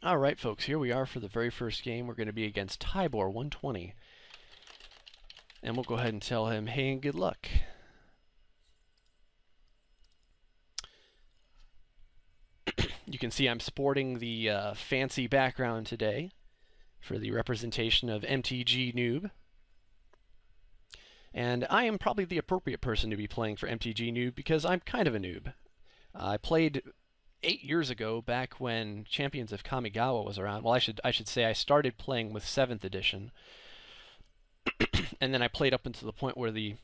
Alright folks, here we are for the very first game. We're going to be against Tybor 120. And we'll go ahead and tell him, hey and good luck. You can see I'm sporting the fancy background today for the representation of mtgnoob. And I am probably the appropriate person to be playing for mtgnoob because I'm kind of a noob. I played 8 years ago, back when Champions of Kamigawa was around. Well, I should say I started playing with 7th edition, and then I played up until the point where the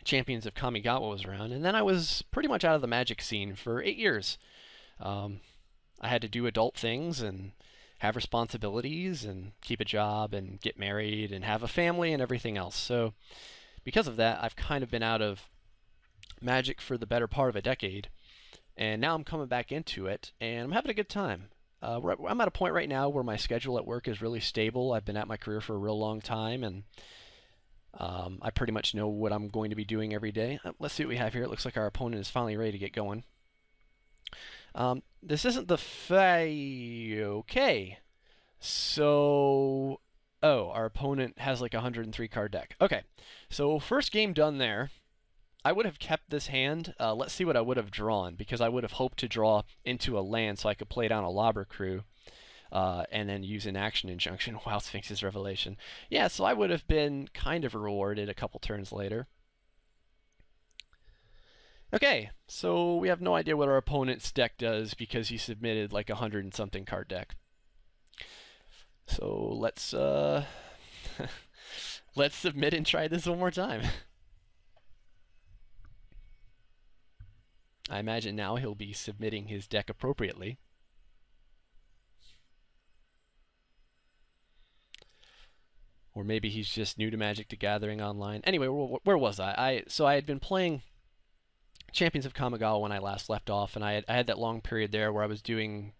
Champions of Kamigawa was around, and then I was pretty much out of the Magic scene for 8 years. I had to do adult things and have responsibilities and keep a job and get married and have a family and everything else. So because of that, I've kind of been out of Magic for the better part of a decade. And now I'm coming back into it, and I'm having a good time. I'm at a point right now where my schedule at work is really stable. I've been at my career for a real long time, and I pretty much know what I'm going to be doing every day. Let's see what we have here. It looks like our opponent is finally ready to get going. This isn't the okay. So, our opponent has like a 103 card deck. Okay, so first game done there. I would have kept this hand. Let's see what I would have drawn, because I would have hoped to draw into a land so I could play down a Lobber Crew and then use an action injunction. Wow, Sphinx's Revelation. Yeah, so I would have been kind of rewarded a couple turns later. Okay, so we have no idea what our opponent's deck does because he submitted like a 100 and something card deck. So let's let's submit and try this one more time. I imagine now he'll be submitting his deck appropriately. Or maybe he's just new to Magic the Gathering Online. Anyway, where was I? So I had been playing Champions of Kamigawa when I last left off, and I had that long period there where I was doing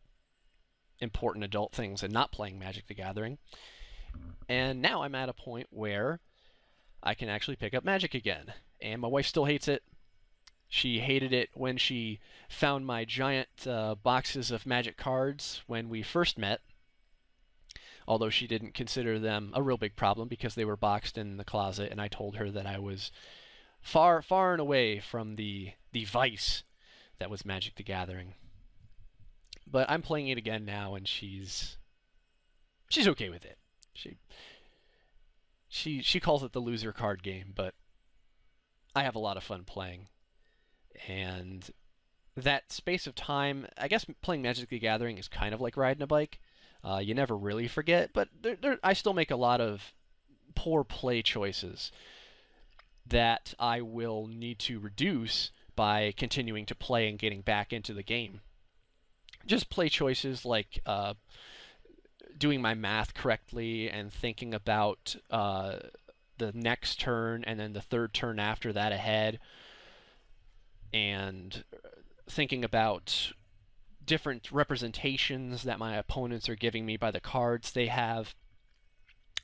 important adult things and not playing Magic the Gathering. And now I'm at a point where I can actually pick up Magic again. And my wife still hates it. She hated it when she found my giant boxes of Magic cards when we first met, although she didn't consider them a real big problem because they were boxed in the closet, and I told her that I was far, far and away from the vice that was Magic the Gathering. But I'm playing it again now, and she's okay with it. She calls it the loser card game, but I have a lot of fun playing. And that space of time, I guess playing Magic the Gathering is kind of like riding a bike. You never really forget, but I still make a lot of poor play choices that I will need to reduce by continuing to play and getting back into the game. Just play choices like doing my math correctly and thinking about the next turn and then the third turn after that ahead, and thinking about different representations that my opponents are giving me by the cards they have,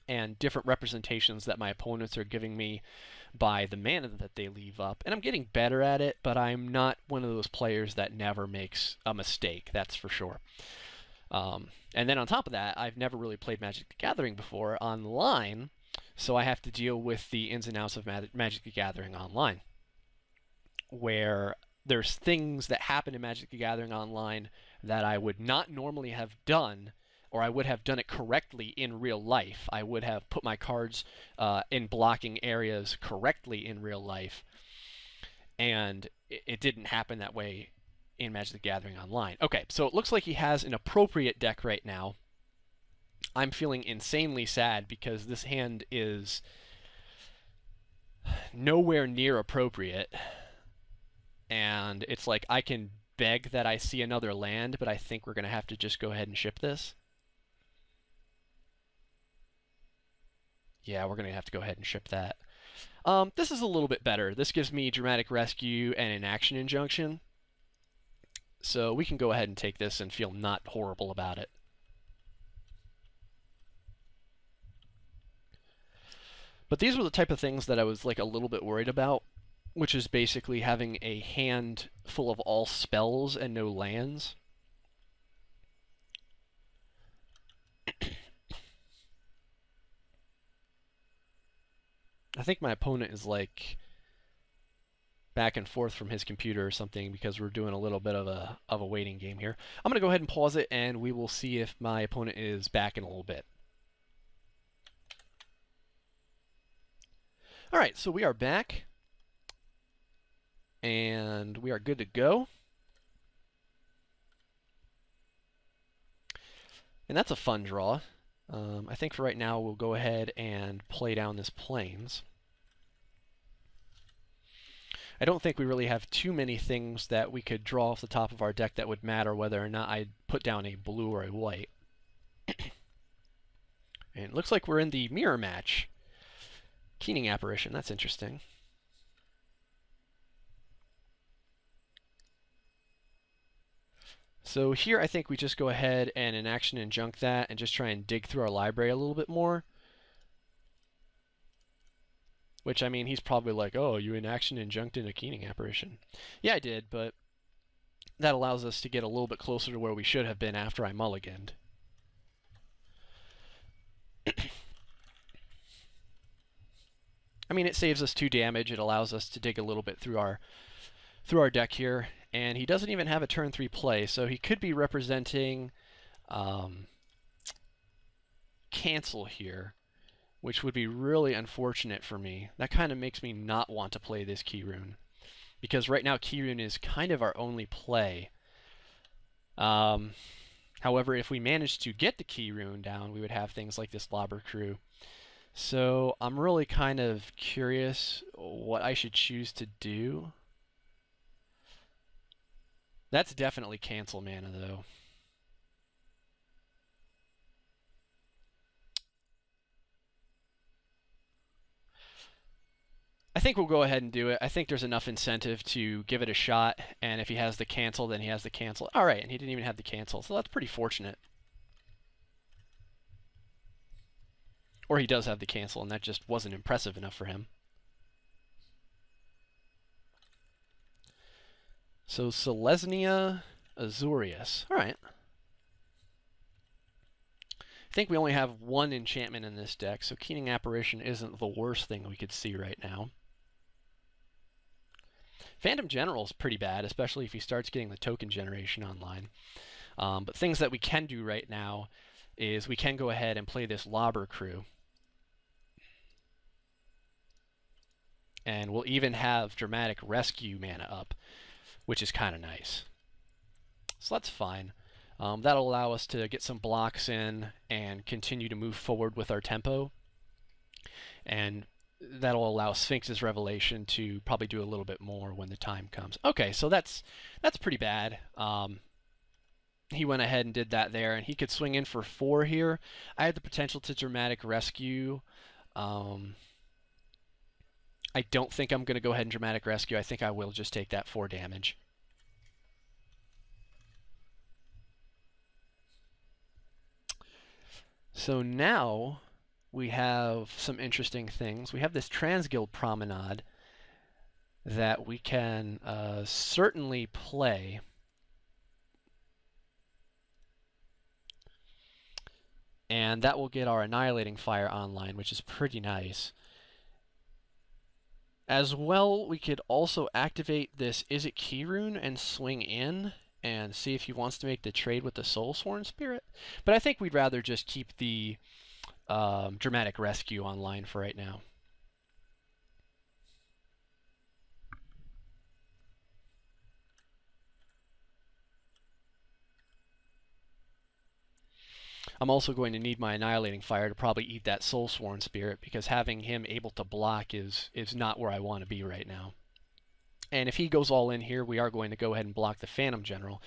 and different representations that my opponents are giving me by the mana that they leave up. And I'm getting better at it, but I'm not one of those players that never makes a mistake, that's for sure. And then on top of that, I've never really played Magic the Gathering before online, so I have to deal with the ins and outs of Magic the Gathering Online, where there's things that happen in Magic the Gathering Online that I would not normally have done, or I would have done it correctly in real life. I would have put my cards in blocking areas correctly in real life, and it didn't happen that way in Magic the Gathering Online. Okay, so it looks like he has an appropriate deck right now. I'm feeling insanely sad because this hand is nowhere near appropriate. And it's like I can beg that I see another land, but I think we're going to have to just go ahead and ship this. Yeah, we're going to have to go ahead and ship that. This is a little bit better. This gives me Dramatic Rescue and an action injunction. So we can go ahead and take this and feel not horrible about it. But these were the type of things that I was like a little bit worried about, which is basically having a hand full of all spells and no lands. I think my opponent is like back and forth from his computer or something because we're doing a little bit of a waiting game here. I'm going to go ahead and pause it, and we will see if my opponent is back in a little bit. All right, so we are back, and we are good to go. And that's a fun draw. I think for right now we'll go ahead and play down this plains. I don't think we really have too many things that we could draw off the top of our deck that would matter whether or not I put down a blue or a white. And it looks like we're in the mirror match. Keening Apparition, that's interesting. So here I think we just go ahead and in action injunct that and just try and dig through our library a little bit more. Which, I mean, he's probably like, oh, you in action injunct in a Keening Apparition. Yeah, I did, but that allows us to get a little bit closer to where we should have been after I mulliganed. I mean, it saves us 2 damage. It allows us to dig a little bit through our deck here. And he doesn't even have a turn 3 play, so he could be representing cancel here, which would be really unfortunate for me. That kind of makes me not want to play this key rune, because right now key rune is kind of our only play. However, if we manage to get the key rune down, we would have things like this Lobber Crew. So I'm really kind of curious what I should choose to do. That's definitely cancel mana, though. I think we'll go ahead and do it. I think there's enough incentive to give it a shot, and if he has the cancel, then he has the cancel. All right, and he didn't even have the cancel, so that's pretty fortunate. Or he does have the cancel, and that just wasn't impressive enough for him. So Selesnya Azorius. All right. I think we only have 1 enchantment in this deck, so Keening Apparition isn't the worst thing we could see right now. Phantom General is pretty bad, especially if he starts getting the token generation online. But things that we can do right now is we can go ahead and play this Lobber Crew. And we'll even have Dramatic Rescue mana up, which is kind of nice. So that's fine. That'll allow us to get some blocks in and continue to move forward with our tempo. And that'll allow Sphinx's Revelation to probably do a little bit more when the time comes. Okay, so that's pretty bad. He went ahead and did that there, and he could swing in for 4 here. I had the potential to Dramatic Rescue. I don't think I'm going to go ahead and Dramatic Rescue. I think I will just take that 4 damage. So now we have some interesting things. We have this Transguild Promenade that we can certainly play. And that will get our Annihilating Fire online, which is pretty nice. As well, we could also activate this Is It Key Rune and swing in and see if he wants to make the trade with the Soulsworn Spirit. But I think we'd rather just keep the Dramatic Rescue online for right now. I'm also going to need my Annihilating Fire to probably eat that Soulsworn Spirit, because having him able to block is not where I want to be right now. And if he goes all in here, we are going to go ahead and block the Phantom General,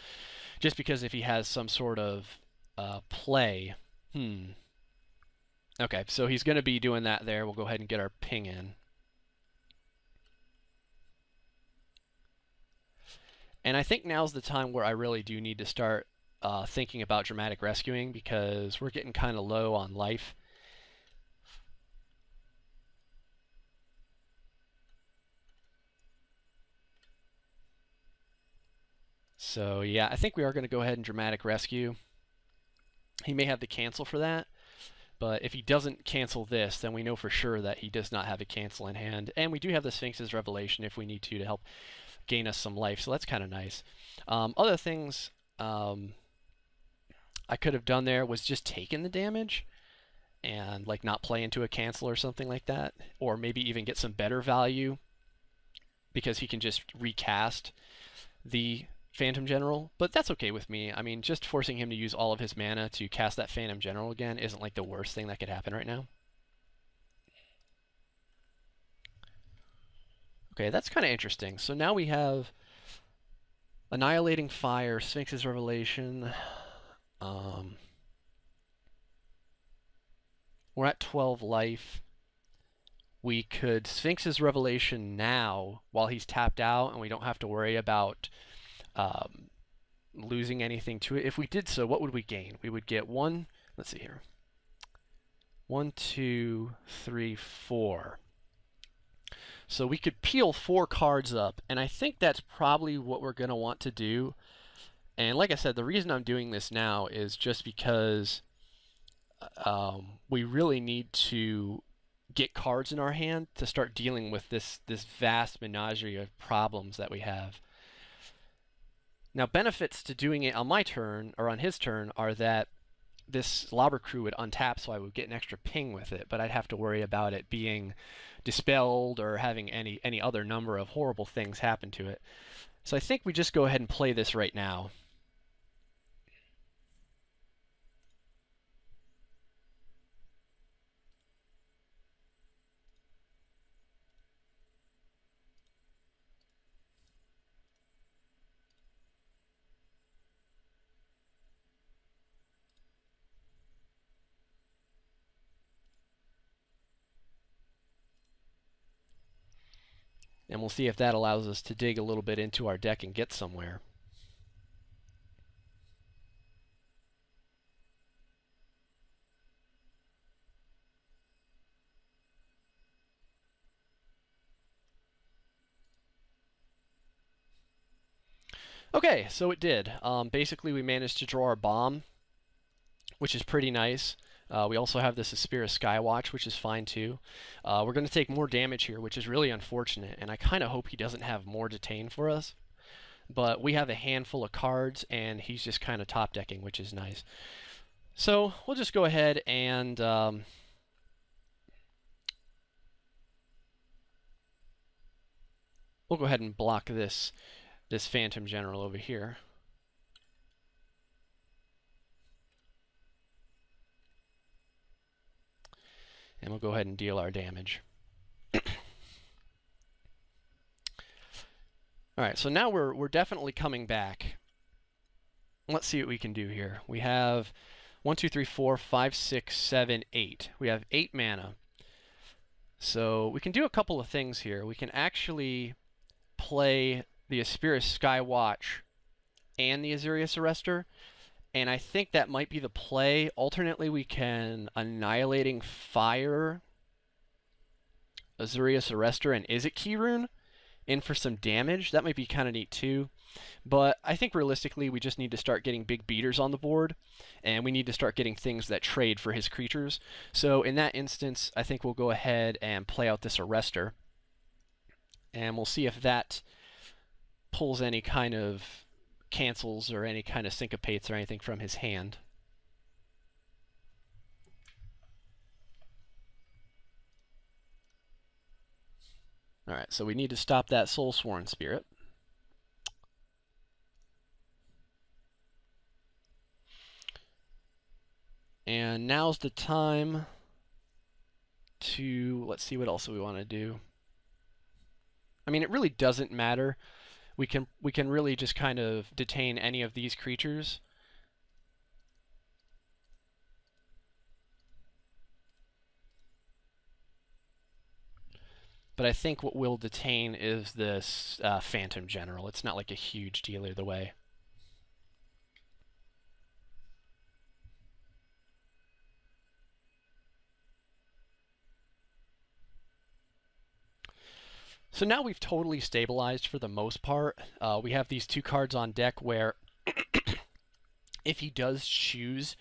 just because if he has some sort of play. Okay, so he's going to be doing that there. We'll go ahead and get our ping in. And I think now's the time where I really do need to start thinking about Dramatic Rescuing, because we're getting kind of low on life. So yeah, I think we are going to go ahead and Dramatic Rescue. He may have the cancel for that, But if he doesn't cancel this, then we know for sure that he does not have a cancel in hand. And we do have the Sphinx's Revelation if we need to help gain us some life, so that's kind of nice. Other things I could have done there was just taken the damage and like not play into a cancel or something like that, or maybe even get some better value because he can just recast the Phantom General, but that's okay with me. I mean, just forcing him to use all of his mana to cast that Phantom General again isn't like the worst thing that could happen right now. Okay, that's kind of interesting. So now we have Annihilating Fire, Sphinx's Revelation. We're at 12 life. We could Sphinx's Revelation now while he's tapped out, and we don't have to worry about losing anything to it. If we did so, what would we gain? We would get one, let's see here. 1, 2, 3, 4. So we could peel 4 cards up, and I think that's probably what we're going to want to do. And like I said, the reason I'm doing this now is just because we really need to get cards in our hand to start dealing with this vast menagerie of problems that we have. Now, benefits to doing it on my turn, or on his turn, are that this Lobber Crew would untap, so I would get an extra ping with it, but I'd have to worry about it being dispelled or having any other number of horrible things happen to it. So I think we just go ahead and play this right now. And we'll see if that allows us to dig a little bit into our deck and get somewhere. Okay, so it did. Basically, we managed to draw our bomb, which is pretty nice. We also have this Aspira Skywatch, which is fine too. We're going to take more damage here, which is really unfortunate, and I kind of hope he doesn't have more detain for us. But we have a handful of cards, and he's just kind of top decking, which is nice. So we'll just go ahead and we'll go ahead and block this Phantom General over here. And we'll go ahead and deal our damage. Alright, so now we're definitely coming back. Let's see what we can do here. We have 1, 2, 3, 4, 5, 6, 7, 8. We have 8 mana. So we can do a couple of things here. We can actually play the Aspira Skywatch and the Azurius Arrestor. And I think that might be the play. Alternately, we can Annihilating Fire, Azurius Arrestor, and Izzet Keyrune in for some damage. That might be kind of neat too. But I think realistically, we just need to start getting big beaters on the board, and we need to start getting things that trade for his creatures. So in that instance, I think we'll go ahead and play out this Arrestor, and we'll see if that pulls any kind of cancels or any kind of syncopates or anything from his hand. Alright, so we need to stop that Soulsworn Spirit. And now's the time to, let's see what else we want to do. I mean, it really doesn't matter. We can really just kind of detain any of these creatures. But I think what we'll detain is this Phantom General. It's not like a huge deal either way. So now we've totally stabilized for the most part. We have these 2 cards on deck where if he does choose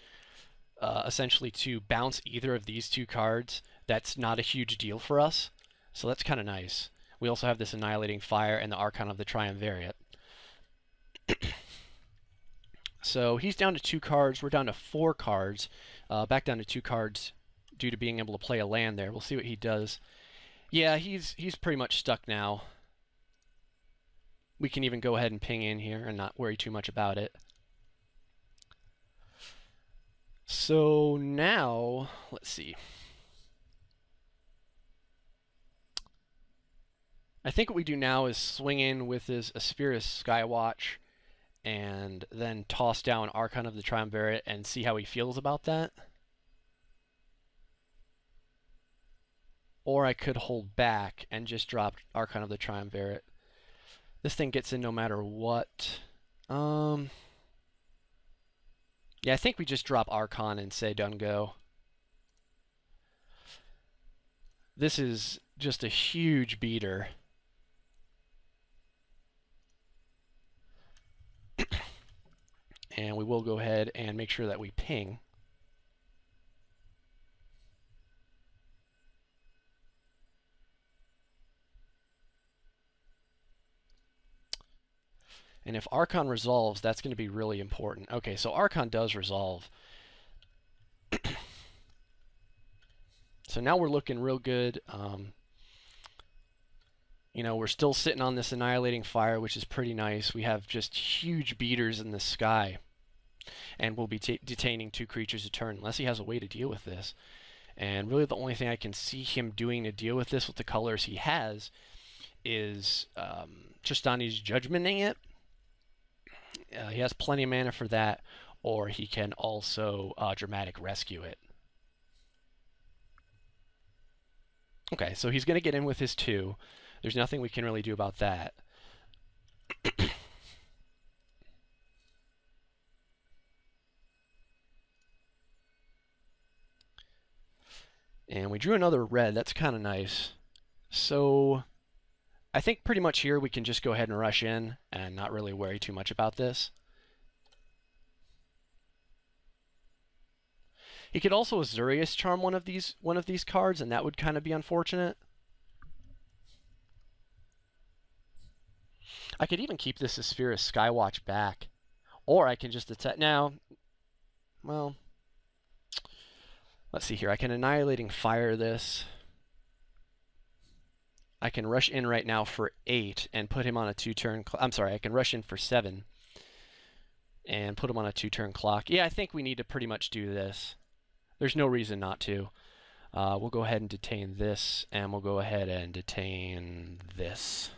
essentially to bounce either of these two cards, that's not a huge deal for us. So that's kind of nice. We also have this Annihilating Fire and the Archon of the Triumvirate. So he's down to 2 cards. We're down to 4 cards. Back down to 2 cards due to being able to play a land there. We'll see what he does. Yeah, he's pretty much stuck now. We can even go ahead and ping in here and not worry too much about it. So now, let's see. I think what we do now is swing in with his Aspirus Skywatch and then toss down Archon of the Triumvirate and see how he feels about that. Or I could hold back and just drop Archon of the Triumvirate. This thing gets in no matter what. Yeah, I think we just drop Archon and say done go. This is just a huge beater. And we will go ahead and make sure that we ping. And if Archon resolves, that's going to be really important. Okay, so Archon does resolve. So now we're looking real good. You know, we're still sitting on this Annihilating Fire, which is pretty nice. We have just huge beaters in the sky. And we'll be detaining 2 creatures a turn, unless he has a way to deal with this. And really the only thing I can see him doing to deal with this with the colors he has is just on his judgmenting it. He has plenty of mana for that, or he can also dramatic rescue it. Okay, so he's going to get in with his 2. There's nothing we can really do about that. And we drew another red. That's kind of nice. So I think pretty much here we can just go ahead and rush in and not really worry too much about this. He could also Azurius Charm one of these cards, and that would kind of be unfortunate. I could even keep this Aspirus Skywatch back, or I can just attack now. Well, let's see here. I can Annihilating Fire this. I can rush in right now for 8 and put him on a 2-turn. I'm sorry, I can rush in for 7 and put him on a 2-turn clock. Yeah, I think we need to pretty much do this. There's no reason not to. We'll go ahead and detain this, and we'll go ahead and detain this.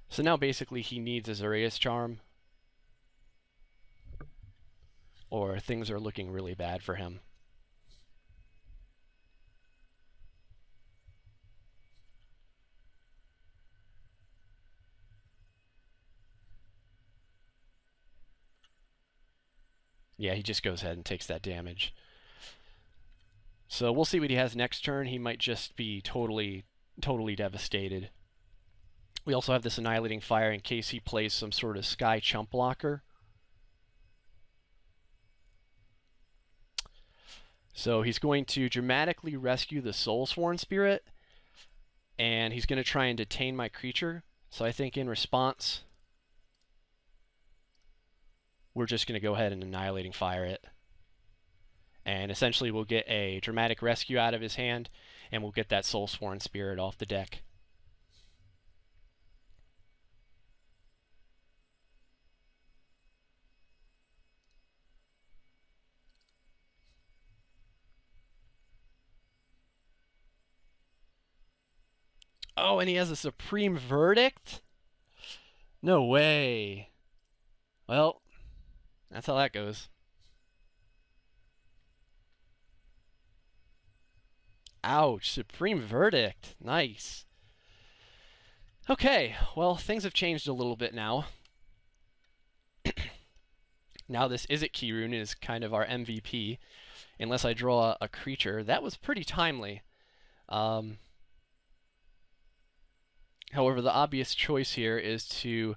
So now basically he needs Azurius Charm, or things are looking really bad for him. Yeah, he just goes ahead and takes that damage. So we'll see what he has next turn. He might just be totally devastated. We also have this Annihilating Fire in case he plays some sort of Sky Chump Blocker. So he's going to dramatically rescue the Soulsworn Spirit, and he's going to try and detain my creature. So I think in response, we're just going to go ahead and Annihilating Fire it. And essentially we'll get a dramatic rescue out of his hand, and we'll get that Soulsworn Spirit off the deck. Oh, and he has a Supreme Verdict? No way. Well, that's how that goes. Ouch, Supreme Verdict. Nice. Okay, well, things have changed a little bit now. Now this Izzet Key Rune is kind of our MVP, unless I draw a creature. That was pretty timely. However, the obvious choice here is to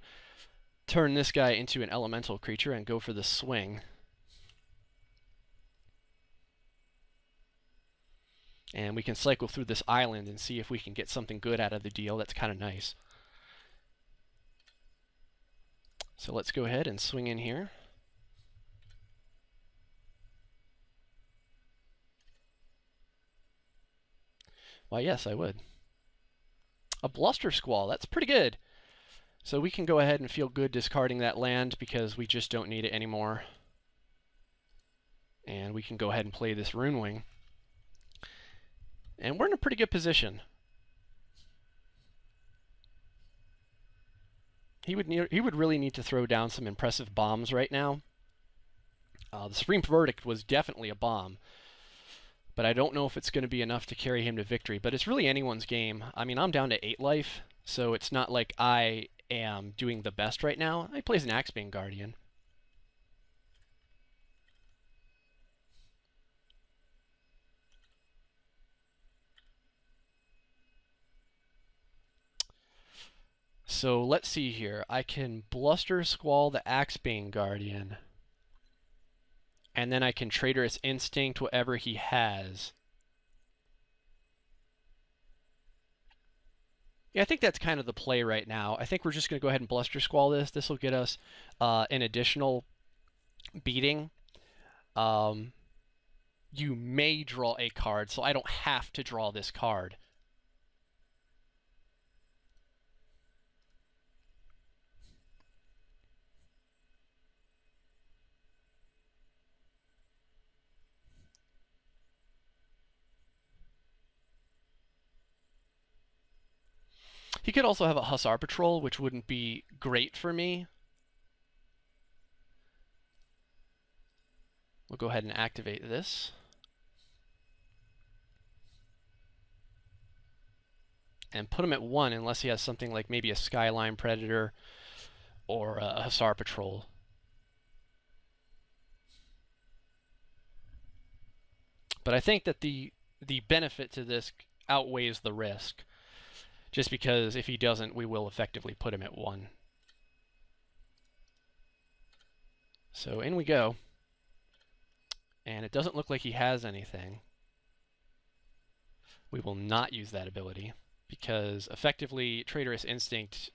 turn this guy into an elemental creature and go for the swing. And we can cycle through this island and see if we can get something good out of the deal. That's kind of nice. So let's go ahead and swing in here. Why, yes, I would. A Bluster Squall, that's pretty good. So we can go ahead and feel good discarding that land because we just don't need it anymore. And we can go ahead and play this Rune Wing. And we're in a pretty good position. He would really need to throw down some impressive bombs right now. The Supreme Verdict was definitely a bomb, but I don't know if it's going to be enough to carry him to victory. But it's really anyone's game. I mean, I'm down to 8 life, so it's not like I am doing the best right now. He plays an Axebane Guardian. So let's see here. I can Bluster Squall the Axebane Guardian. And then I can Traitorous Instinct whatever he has. Yeah, I think that's kind of the play right now. I think we're just going to go ahead and Bluster Squall this. This will get us an additional beating. You may draw a card, so I don't have to draw this card. He could also have a Hussar Patrol, which wouldn't be great for me. We'll go ahead and activate this. And put him at 1 unless he has something like maybe a Skyline Predator or a Hussar Patrol. But I think that the benefit to this outweighs the risk. Just because if he doesn't, we will effectively put him at 1. So in we go. And it doesn't look like he has anything. We will not use that ability because effectively Traitorous Instinct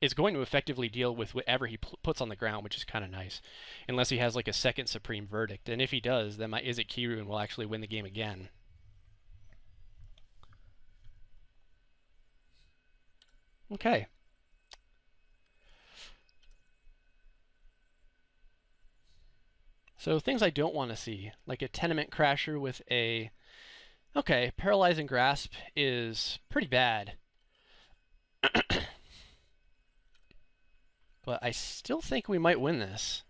is going to effectively deal with whatever he puts on the ground, which is kind of nice. Unless he has like a second Supreme Verdict. And if he does, then my Izzet Kirun will actually win the game again. Okay. So things I don't want to see, like a Tenement Crasher with a... Okay, Paralyzing Grasp is pretty bad. But I still think we might win this.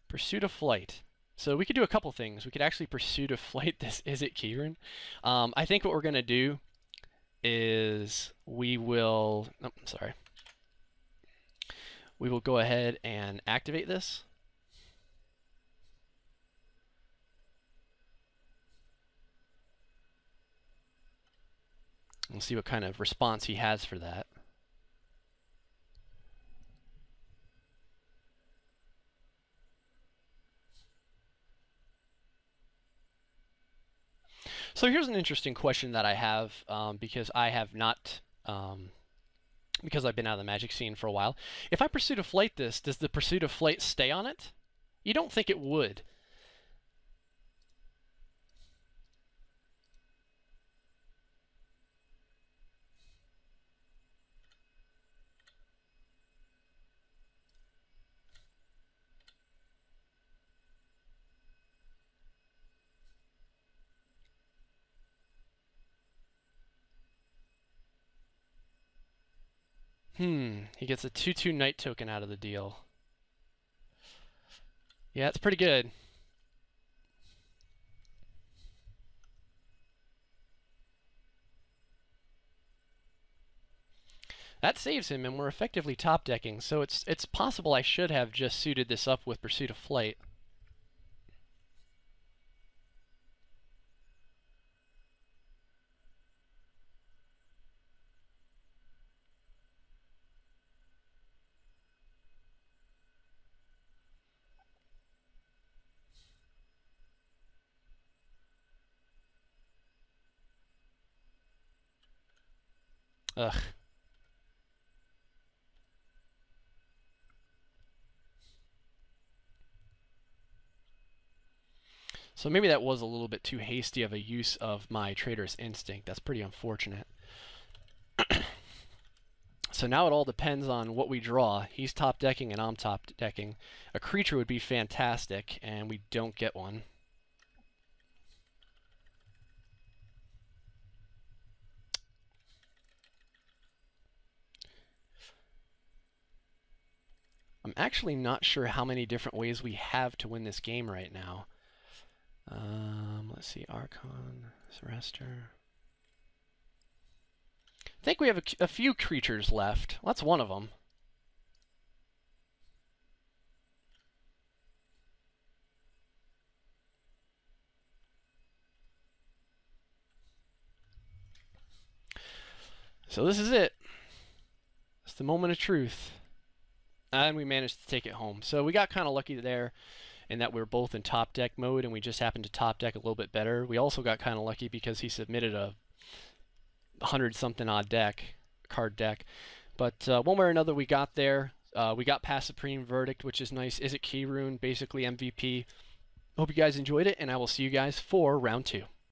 Pursuit of Flight. So we could do a couple things. We could actually Pursuit of Flight this Izzet Kirun. I think what we're going to do is we will... Oh, sorry. We will go ahead and activate this. We'll see what kind of response he has for that. So here's an interesting question that I have because I have not, because I've been out of the Magic scene for a while. If I Pursuit of Flight this, does the Pursuit of Flight stay on it? You don't think it would. He gets a 2/2 Night Token out of the deal. Yeah, it's pretty good. That saves him, and we're effectively top decking, so it's possible I should have just suited this up with Pursuit of Flight. Ugh. So maybe that was a little bit too hasty of a use of my Trader's Instinct. That's pretty unfortunate. So now it all depends on what we draw. He's top decking and I'm top decking. A creature would be fantastic, and we don't get one. I'm actually not sure how many different ways we have to win this game right now. Let's see, Archon, Surrester. I think we have a few creatures left. That's one of them. So this is it. It's the moment of truth. And we managed to take it home. So we got kind of lucky there in that we were both in top deck mode, and we just happened to top deck a little bit better. We also got kind of lucky because he submitted a 100-something odd card deck. But one way or another, we got there. We got past Supreme Verdict, which is nice. Is it Keyrune? Basically MVP. Hope you guys enjoyed it, and I will see you guys for round 2.